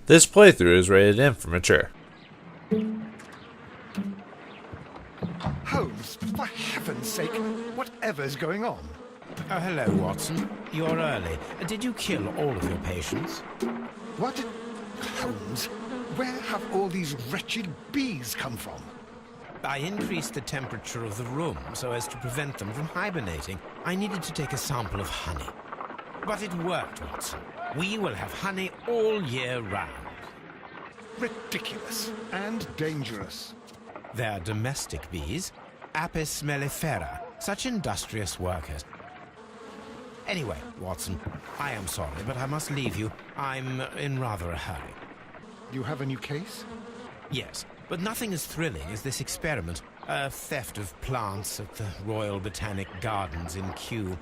This playthrough is rated M for mature. Holmes, for heaven's sake, whatever's going on? Oh, hello, Watson. You're early. Did you kill all of your patients? What? Holmes, where have all these wretched bees come from? I increased the temperature of the room so as to prevent them from hibernating. I needed to take a sample of honey. But it worked, Watson. We will have honey all year round. Ridiculous and dangerous. They're domestic bees, Apis mellifera, such industrious workers. Anyway, Watson, I am sorry, but I must leave you. I'm in rather a hurry. You have a new case? Yes, but nothing as thrilling as this experiment. A theft of plants at the Royal Botanic Gardens in Kew.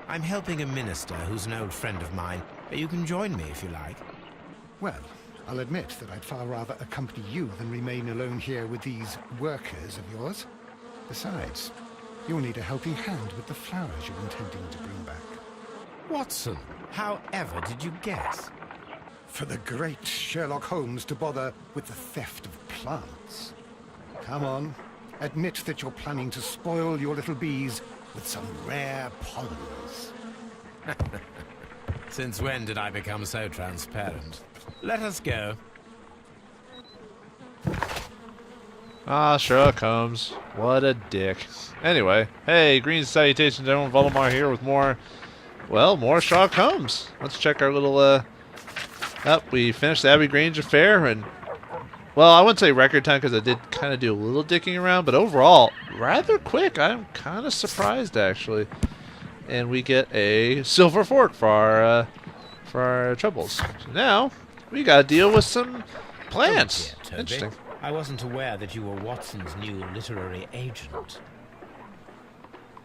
I'm helping a minister who's an old friend of mine. You can join me if you like. Well, I'll admit that I'd far rather accompany you than remain alone here with these workers of yours. Besides, you'll need a helping hand with the flowers you're intending to bring back. Watson, however did you guess? For the great Sherlock Holmes to bother with the theft of plants. Come on, admit that you're planning to spoil your little bees with some rare pollens. Since when did I become so transparent? Let us go. Ah, Sherlock Holmes. What a dick. Anyway, hey, greetings, salutations, everyone. Vauldemare here with more Sherlock Holmes. Let's check our little, we finished the Abbey Grange affair, and, well, I wouldn't say record time because I did kind of do a little dicking around, but overall, rather quick. I'm kind of surprised, actually. And we get a silver fork for our troubles. So now, we gotta deal with some plants. Oh dear, Toby. Interesting. I wasn't aware that you were Watson's new literary agent.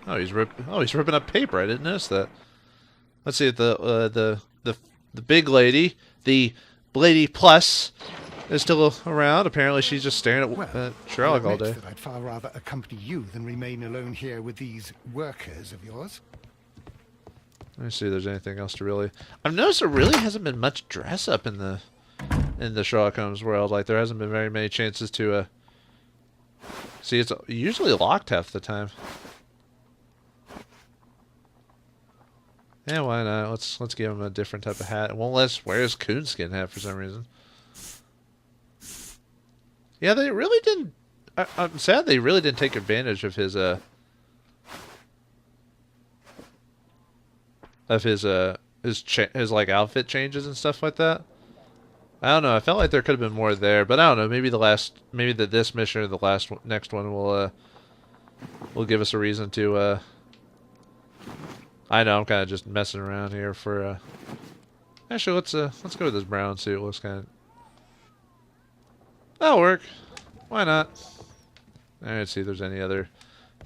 Oh, he's ripping up paper. I didn't notice that. Let's see if the big lady, the lady plus, is still around. Apparently, she's just staring at Sherlock all day. That I'd far rather accompany you than remain alone here with these workers of yours. Let me see if there's anything else to really. I've noticed there really hasn't been much dress up in the Sherlock Holmes world. Like there hasn't been very many chances to see. It's usually locked half the time. Yeah, why not? Let's give him a different type of hat. It won't let us wear his coonskin hat for some reason. Yeah, they really didn't. I'm sad they really didn't take advantage of his his like outfit changes and stuff like that. I don't know. I felt like there could have been more there, but I don't know. Maybe this mission or the next one will give us a reason to. I know I'm kind of just messing around here for. Actually, let's go with this brown suit. Looks kind of. That'll work. Why not? Alright, see if there's any other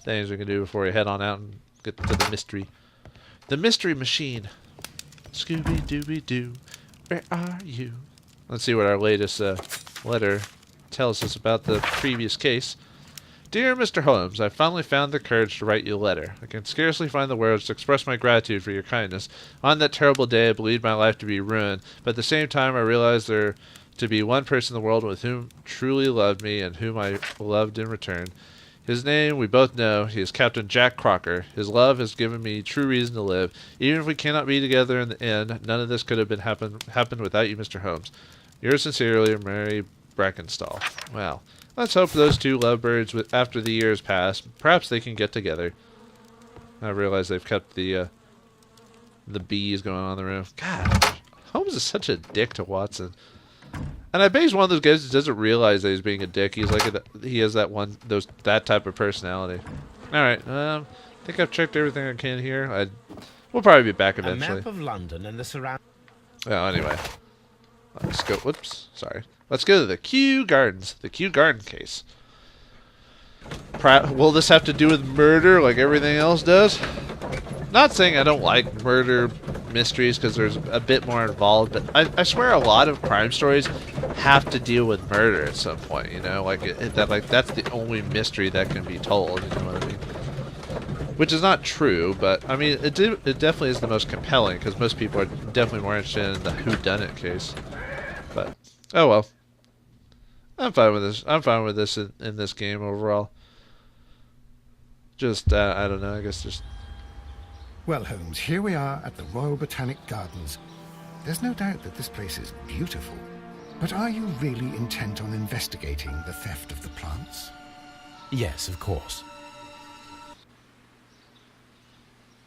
things we can do before we head on out and get to the mystery. The mystery machine. Scooby-Dooby-Doo, where are you? Let's see what our latest letter tells us about the previous case. Dear Mr. Holmes, I finally found the courage to write you a letter. I can scarcely find the words to express my gratitude for your kindness. On that terrible day, I believed my life to be ruined, but at the same time, I realized there to be one person in the world with whom truly loved me and whom I loved in return. His name we both know. He is Captain Jack Crocker. His love has given me true reason to live. Even if we cannot be together in the end, none of this could have happened without you, Mr. Holmes. Yours sincerely, Mary Brackenstall. Well, let's hope those two lovebirds, after the years pass, perhaps they can get together. I realize they've kept the bees going on in the room. God, Holmes is such a dick to Watson. And I bet he's one of those guys that doesn't realize that he's being a dick. He's like he has that type of personality. All right, I think I've checked everything I can here. We'll probably be back eventually. A map of London and the surrounding. Oh, anyway, let's go. Whoops, sorry. Let's go to the Kew Gardens. The Kew Garden case. Will this have to do with murder like everything else does? Not saying I don't like murder mysteries because there's a bit more involved, but I swear a lot of crime stories have to deal with murder at some point. You know, like that's the only mystery that can be told. You know what I mean? Which is not true, but I mean it definitely is the most compelling because most people are definitely more interested in the whodunit case. But oh well. I'm fine with this. I'm fine with this in this game overall. Just I don't know. I guess just Well, Holmes, here we are at the Royal Botanic Gardens. There's no doubt that this place is beautiful. But are you really intent on investigating the theft of the plants? Yes, of course.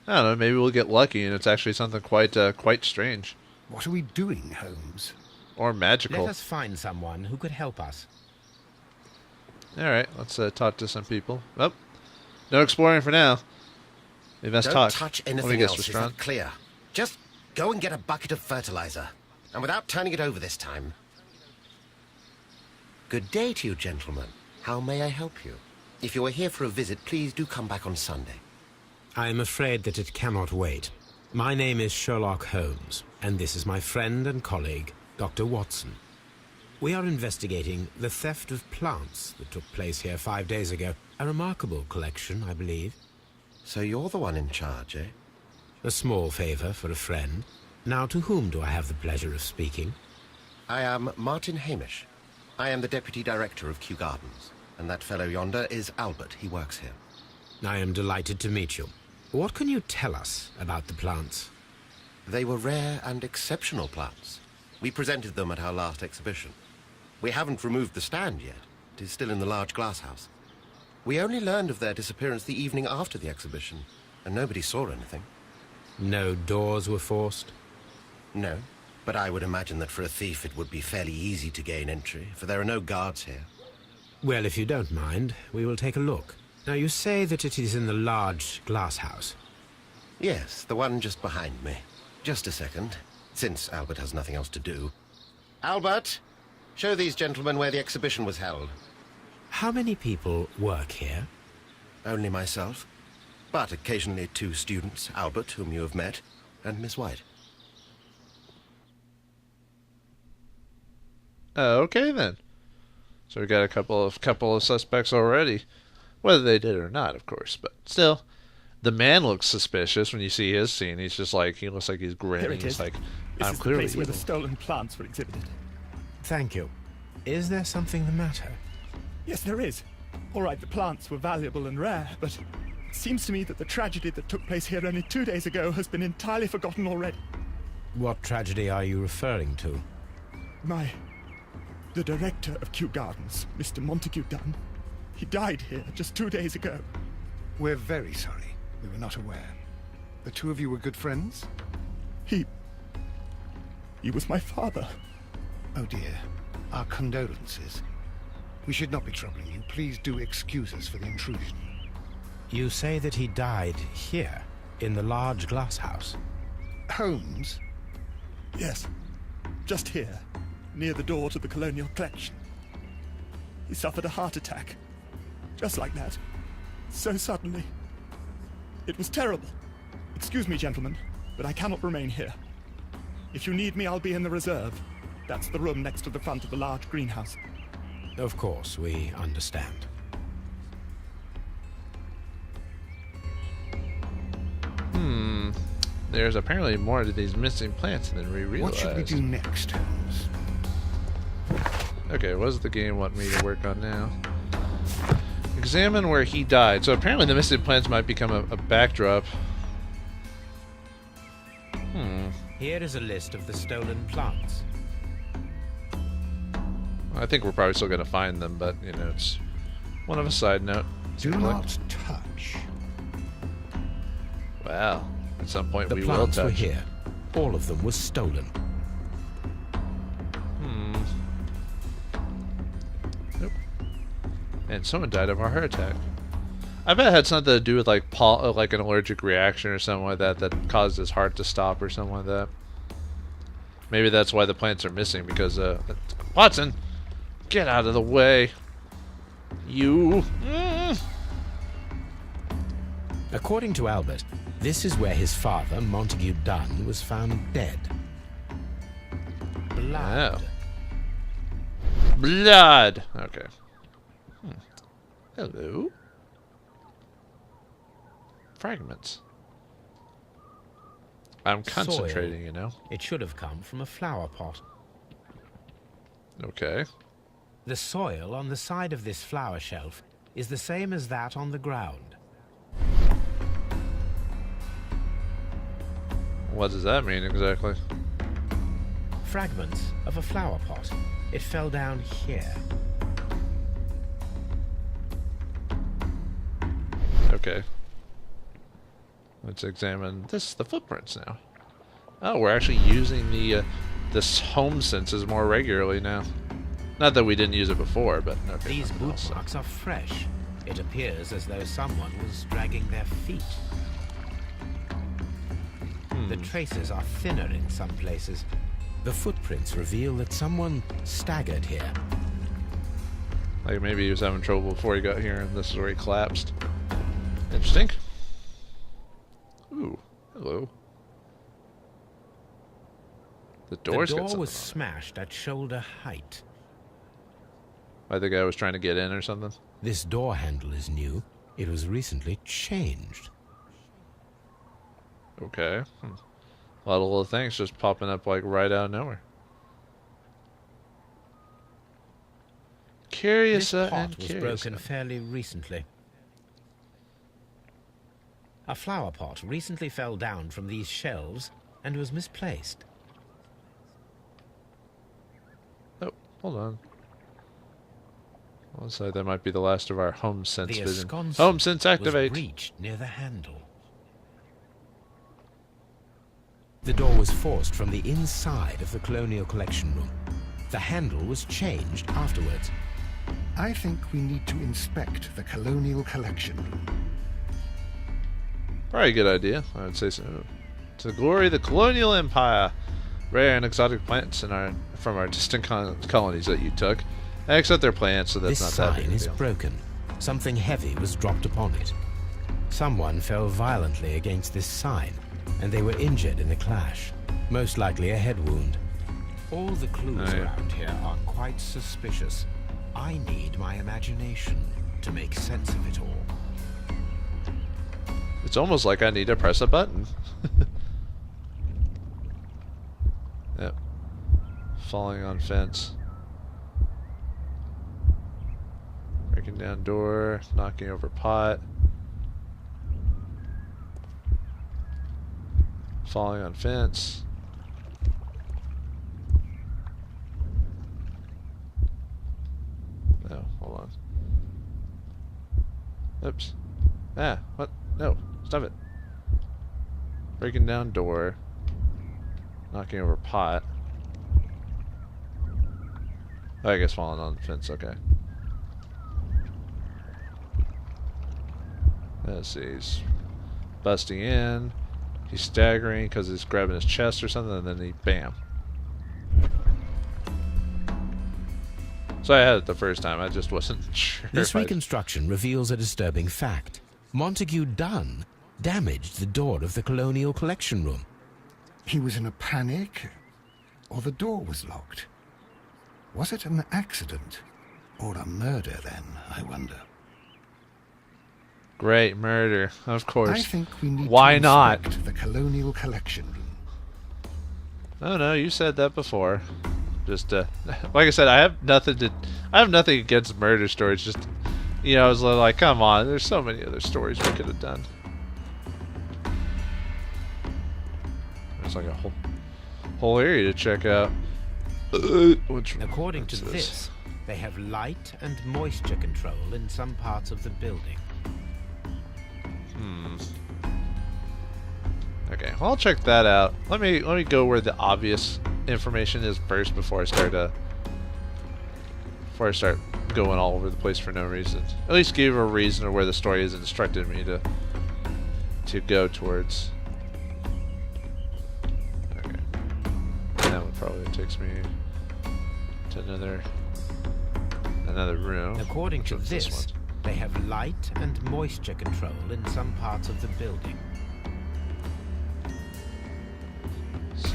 I don't know. Maybe we'll get lucky and it's actually something quite strange What are we doing, Holmes? or magical. Let us find someone who could help us. All right, let's talk to some people. Oh, no exploring for now. Maybe let's Don't talk. touch What do you anything guess, else, is Lestrade? that clear? Just go and get a bucket of fertilizer. And without turning it over this time. Good day to you, gentlemen. How may I help you? If you are here for a visit, please do come back on Sunday. I am afraid that it cannot wait. My name is Sherlock Holmes, and this is my friend and colleague, Dr. Watson. We are investigating the theft of plants that took place here 5 days ago. A remarkable collection, I believe. So you're the one in charge, eh? A small favor for a friend. Now, to whom do I have the pleasure of speaking? I am Martin Hamish. I am the Deputy Director of Kew Gardens. And that fellow yonder is Albert. He works here. I am delighted to meet you. What can you tell us about the plants? They were rare and exceptional plants. We presented them at our last exhibition. We haven't removed the stand yet. It is still in the large glass house. We only learned of their disappearance the evening after the exhibition, and nobody saw anything. No doors were forced? No, but I would imagine that for a thief it would be fairly easy to gain entry, for there are no guards here. Well, if you don't mind, we will take a look. Now, you say that it is in the large glass house. Yes, the one just behind me. Just a second, since Albert has nothing else to do. Albert, show these gentlemen where the exhibition was held. How many people work here? Only myself, but occasionally 2 students, Albert, whom you have met, and Miss White. Okay then. So we got a couple of suspects already, whether they did or not, of course. But still, the man looks suspicious when you see his scene. He's just like he looks like he's grinning. Here it He's is. like, This I'm is the clearly place where the evil. stolen plants were exhibited. Thank you. Is there something the matter? Yes, there is. All right, the plants were valuable and rare, but it seems to me that the tragedy that took place here only 2 days ago has been entirely forgotten already. What tragedy are you referring to? The director of Kew Gardens, Mr. Montague Dunn, he died here just 2 days ago. We're very sorry. We were not aware. The two of you were good friends? He was my father. Oh dear. Our condolences. We should not be troubling you. Please do excuse us for the intrusion. You say that he died here, in the large glass house. Holmes? Yes, just here, near the door to the colonial collection. He suffered a heart attack. Just like that. So suddenly. It was terrible. Excuse me, gentlemen, but I cannot remain here. If you need me, I'll be in the reserve. That's the room next to the front of the large greenhouse. Of course, we understand. There's apparently more to these missing plants than we realized. What should we do next, Holmes? Okay, what does the game want me to work on now? Examine where he died. So apparently the missing plants might become a backdrop. Here is a list of the stolen plants. I think we're probably still going to find them, but, you know, it's one of a side note. Do not touch. Wow. At some point The we will plants touch. were here. All of them were stolen. Nope. And someone died of a heart attack. I bet it had something to do with like like an allergic reaction or something like that that caused his heart to stop or something like that. Maybe that's why the plants are missing because Watson, get out of the way. You. According to Albert, this is where his father, Montague Dunn, was found dead. Blood. Oh. Blood. Okay. Hello. Fragments. I'm concentrating, Soil. you know. It should have come from a flower pot. Okay. The soil on the side of this flower shelf is the same as that on the ground. What does that mean exactly? Fragments of a flower pot. It fell down here. Okay. Let's examine the footprints now. Oh, we're actually using this home senses more regularly now. Not that we didn't use it before, but okay. These boot marks are fresh. It appears as though someone was dragging their feet. The traces are thinner in some places. The footprints reveal that someone staggered here. Like maybe he was having trouble before he got here, and this is where he collapsed. Interesting. Ooh, hello. The The door was smashed at shoulder height. I think I was trying to get in or something. This door handle is new. It was recently changed. Okay. A lot of little things just popping up like right out of nowhere. Curious This pot and was curious. broken fairly recently. A flower pot recently fell down from these shelves and was misplaced. Oh, hold on. Looks like that might be the last of our home sense The vision. ensconce Home sense activate. was reached near the handle. The door was forced from the inside of the Colonial Collection Room. The handle was changed afterwards. I think we need to inspect the Colonial Collection Room. Probably a good idea, I would say so. To the glory of the colonial empire, rare and exotic plants from our distant colonies that you took. Except they're plants, so that's This not that big sign a is deal. broken. Something heavy was dropped upon it. Someone fell violently against this sign, and they were injured in the clash. Most likely a head wound. All the clues around here are quite suspicious. I need my imagination to make sense of it all. It's almost like I need to press a button. Yep. Falling on fence. Breaking down door, knocking over pot. Falling on fence. No, hold on. Oops. Ah, what? No, stop it. Breaking down door. Knocking over pot. Oh, I guess falling on the fence, okay. Let's see, he's busting in. He's staggering because he's grabbing his chest or something, and then he, bam. So I had it the first time, I just wasn't sure. This if I- reconstruction reveals a disturbing fact. Montague Dunn damaged the door of the Colonial Collection Room. He was in a panic, or the door was locked. Was it an accident, or a murder then, I wonder? Great, murder, of course. I think we need Why to not? inspect the Colonial Collection Room. Oh no, you said that before. Just like I said, I have nothing against murder stories. Just I was like, come on, there's so many other stories we could have done. There's like a whole area to check out. According to this, they have light and moisture control in some parts of the building. Okay, well, I'll check that out. Let me go where the obvious information is first before I start going all over the place for no reason. At least give a reason of where the story has instructed me to go towards. Okay, that one probably takes me to another room. According to What's this, one? they have light and moisture control in some parts of the building.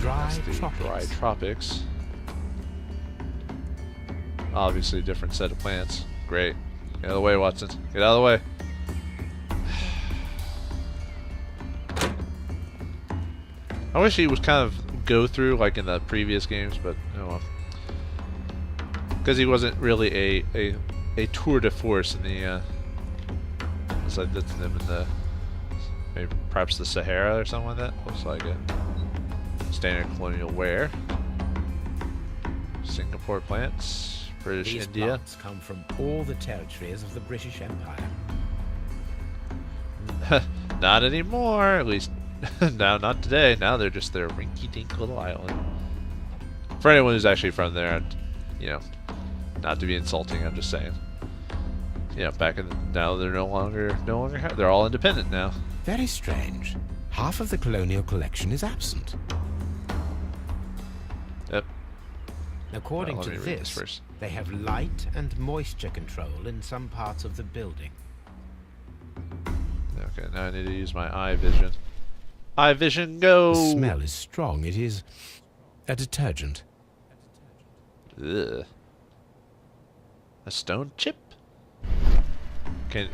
That's the dry tropics. Obviously, different set of plants. Great. Get out of the way, Watson. Get out of the way. I wish he was kind of go through like in the previous games, but oh well. Because he wasn't really a tour de force in the it's like that's them in the maybe perhaps the Sahara or something like that. Looks like a standard colonial wear. Singapore plants, British These India. plants come from all the territories of the British Empire. Not anymore, at least now, not today. Now they're just their rinky-dink little island. For anyone who's actually from there, and you know, not to be insulting, I'm just saying. Yeah, back in now they're no longer they're all independent now. Very strange. Half of the colonial collection is absent. Yep. According Well, to let me read this this, first. they have light and moisture control in some parts of the building. Okay, now I need to use my eye vision. Eye vision, go! The smell is strong. It is a detergent. Ugh. A stone chip?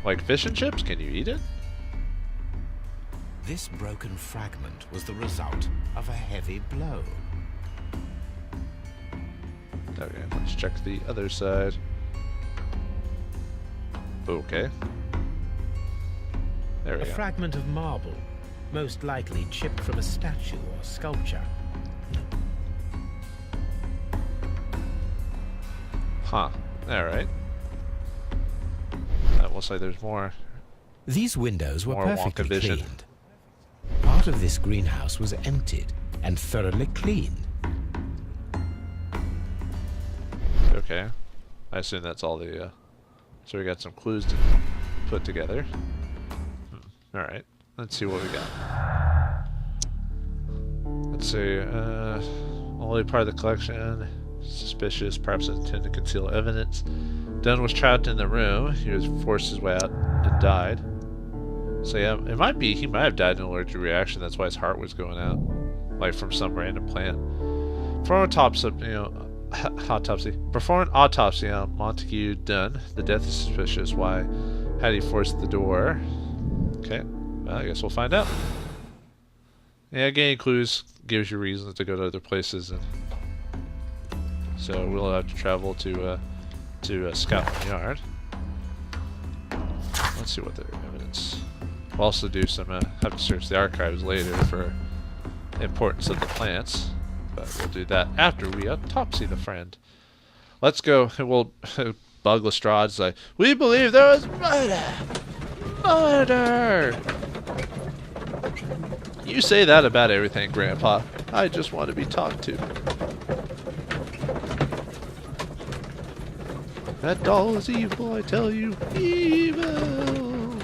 Like fish and chips? Can you eat it? This broken fragment was the result of a heavy blow. Okay, let's check the other side. Okay. There we A go. fragment of marble, most likely chipped from a statue or sculpture. Huh. Alright. Looks like there's more. These windows were More perfectly Wonka vision. cleaned. Part of this greenhouse was emptied and thoroughly cleaned. Okay. I assume that's all the, so we got some clues to put together. Alright. Let's see what we got. Let's see, only part of the collection. Suspicious, perhaps intended to conceal evidence. Dunn was trapped in the room. He was forced his way out and died. So yeah, it might be, he might have died in an allergic reaction. That's why his heart was going out. Like from some random plant. Perform autopsy, Perform an autopsy on Montague Dunn. The death is suspicious. Why had he forced the door? Okay, well, I guess we'll find out. Yeah, gaining clues gives you reasons to go to other places, and so we'll have to travel to Scotland Yard. Let's see what their evidence. We'll also do some. Have to search the archives later for importance of the plants, but we'll do that after we autopsy the friend. Let's go. We'll bug Lestrade's like, we believe there was murder. Murder. You say that about everything, Grandpa. I just want to be talked to. That doll is evil, I tell you. Evil!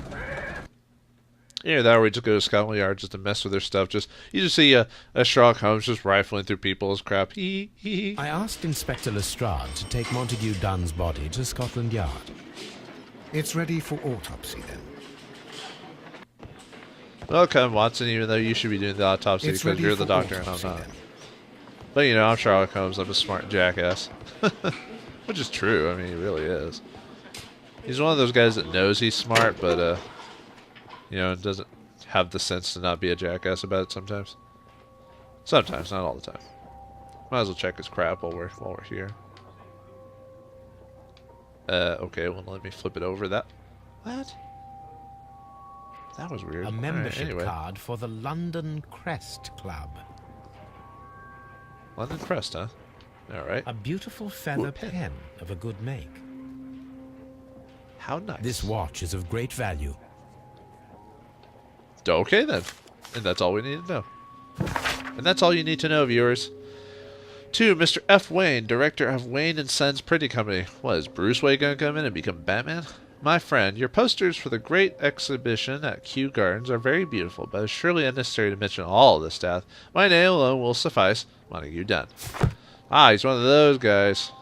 Either that or we just go to Scotland Yard just to mess with their stuff. You just see a Sherlock Holmes just rifling through people's crap. I asked Inspector Lestrade to take Montague Dunn's body to Scotland Yard. It's ready for autopsy then. Welcome, Watson, even though you should be doing the autopsy It's because ready you're the for doctor and I'm autopsy not. then. But you know, I'm Sherlock Holmes. I'm a smart jackass. Which is true. I mean, he really is. He's one of those guys that knows he's smart, but, you know, doesn't have the sense to not be a jackass about it sometimes. Sometimes, not all the time. Might as well check his crap while we're here. Okay, well, let me flip it over. What? That was weird. A membership anyway. card for the London Crest Club. London Crest, huh? Alright. A beautiful feather pen of a good make. How nice. This watch is of great value. Okay, then. And that's all we need to know. And that's all you need to know, viewers. To Mr. F. Wayne, director of Wayne & Sons Printing Company. What, is Bruce Wayne going to come in and become Batman? My friend, your posters for the great exhibition at Kew Gardens are very beautiful, but it's surely unnecessary to mention all of the staff. My name alone will suffice. Montague Dunn. Ah, he's one of those guys.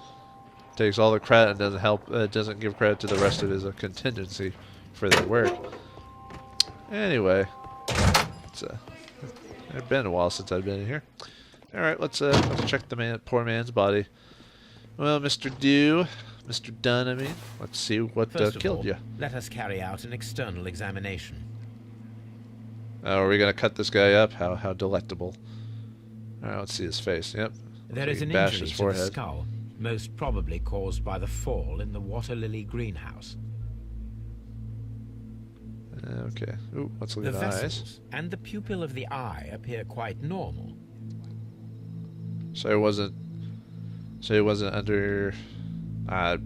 Takes all the credit and doesn't give credit to the rest of his contingency for their work. Anyway, it's been a while since I've been in here. All right, let's check the poor man's body. Well, Mr. Dunn, I mean, let's see what First of killed all, you. let us carry out an external examination. Are we gonna cut this guy up? How delectable. All right, let's see his face. Yep. There So is you an bash injury his to the forehead. skull, most probably caused by the fall in the water lily greenhouse. Okay. Ooh, let's look The at the eyes. vessels and the pupil of the eye appear quite normal. So it wasn't under. Oh,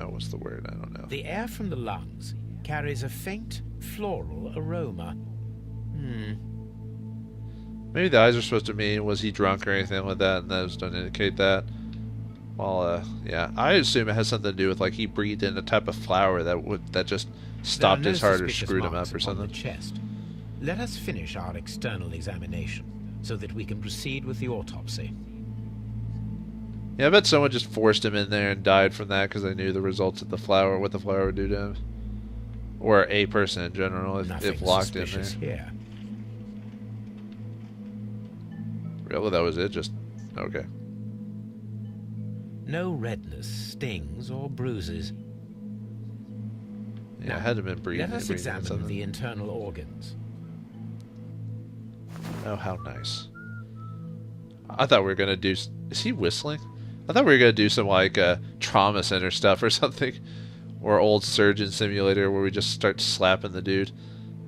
what's the word? I don't know. The air from the lungs carries a faint floral aroma. Maybe the eyes are supposed to mean was he drunk or anything like that, and those don't indicate that. Well, yeah, I assume it has something to do with like he breathed in a type of flower that just stopped his heart or screwed him up or something. The chest. Let us finish our external examination so that we can proceed with the autopsy. Yeah, I bet someone just forced him in there and died from that because they knew the results of the flower, what the flower would do to him, or a person in general if locked in there. Here. Really, that was it? Just okay. No redness, stings, or bruises. Yeah, Now, it had to been breathing. let us breathing in examine something. the internal organs. Oh, how nice. I thought we were gonna do. Is he whistling? I thought we were gonna do some like trauma center stuff or something, or old surgeon simulator where we just start slapping the dude.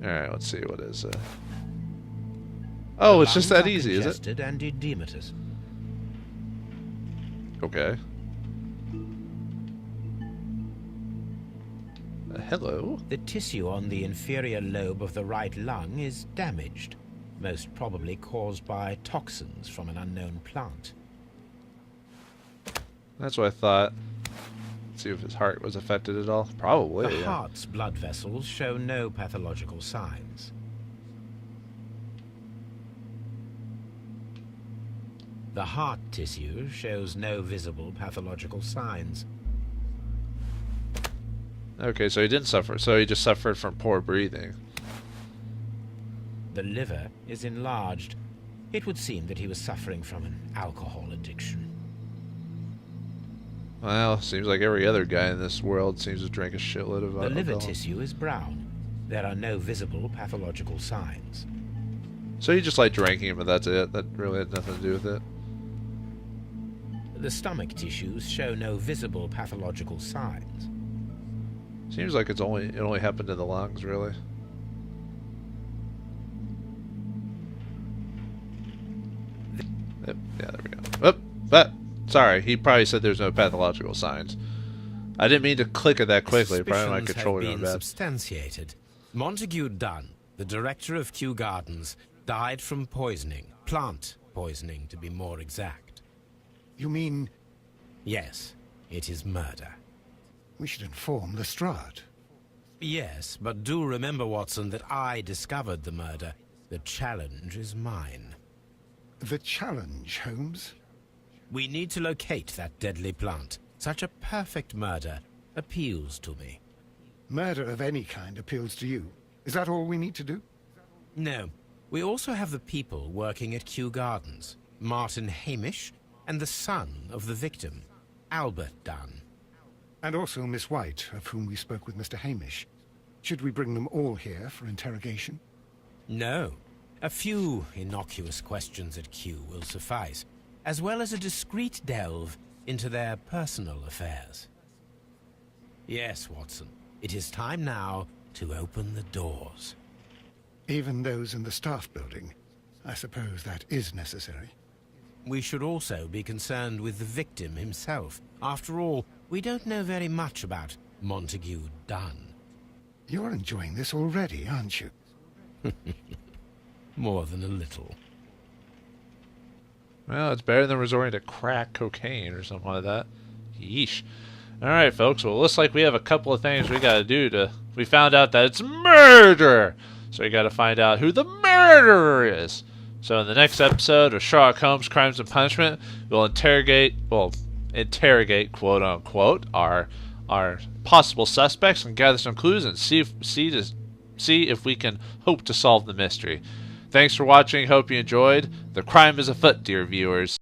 All right, let's see what is. Oh, The it's just lungs that are easy, is it? congested and edematous. Okay. Hello. The tissue on the inferior lobe of the right lung is damaged, most probably caused by toxins from an unknown plant. That's what I thought. Let's see if his heart was affected at all. Probably. The Yeah. heart's blood vessels show no pathological signs. The heart tissue shows no visible pathological signs. Okay, so he didn't suffer. So he just suffered from poor breathing. The liver is enlarged. It would seem that he was suffering from an alcohol addiction. Well, seems like every other guy in this world seems to drink a shitload of The liver alcohol. tissue is brown. There are no visible pathological signs. So you just like drinking, but that's it. That really had nothing to do with it. The stomach tissues show no visible pathological signs. Seems like it only happened to the lungs, really. Yep, yeah, there we go. But sorry, he probably said there's no pathological signs. I didn't mean to click it that quickly. Probably my Suspicions controller have went been bad. substantiated. Montague Dunn, the director of Kew Gardens, died from poisoning. Plant poisoning, to be more exact. You mean Yes, it is murder. we should inform Lestrade? Yes, but do remember, Watson, that I discovered the murder. The challenge is mine. The challenge, Holmes? We need to locate that deadly plant. Such a perfect murder appeals to me. Murder of any kind appeals to you. Is that all we need to do? No, we also have the people working at Kew Gardens. Martin Hamish and the son of the victim, Albert Dunn. And also Miss White, of whom we spoke with Mr. Hamish. Should we bring them all here for interrogation? No. A few innocuous questions at Kew will suffice, as well as a discreet delve into their personal affairs. Yes, Watson, it is time now to open the doors. Even those in the staff building. I suppose that is necessary. We should also be concerned with the victim himself. After all, we don't know very much about Montague Dunn. You're enjoying this already, aren't you? More than a little. Well, it's better than resorting to crack cocaine or something like that. Yeesh. Alright, folks. Well, it looks like we have a couple of things we gotta do to... We found out that it's murder! So we gotta find out who the murderer is. So in the next episode of Sherlock Holmes Crimes and Punishment, we'll interrogate, quote-unquote, our possible suspects and gather some clues and see if we can hope to solve the mystery. Thanks for watching. Hope you enjoyed. The crime is afoot, dear viewers.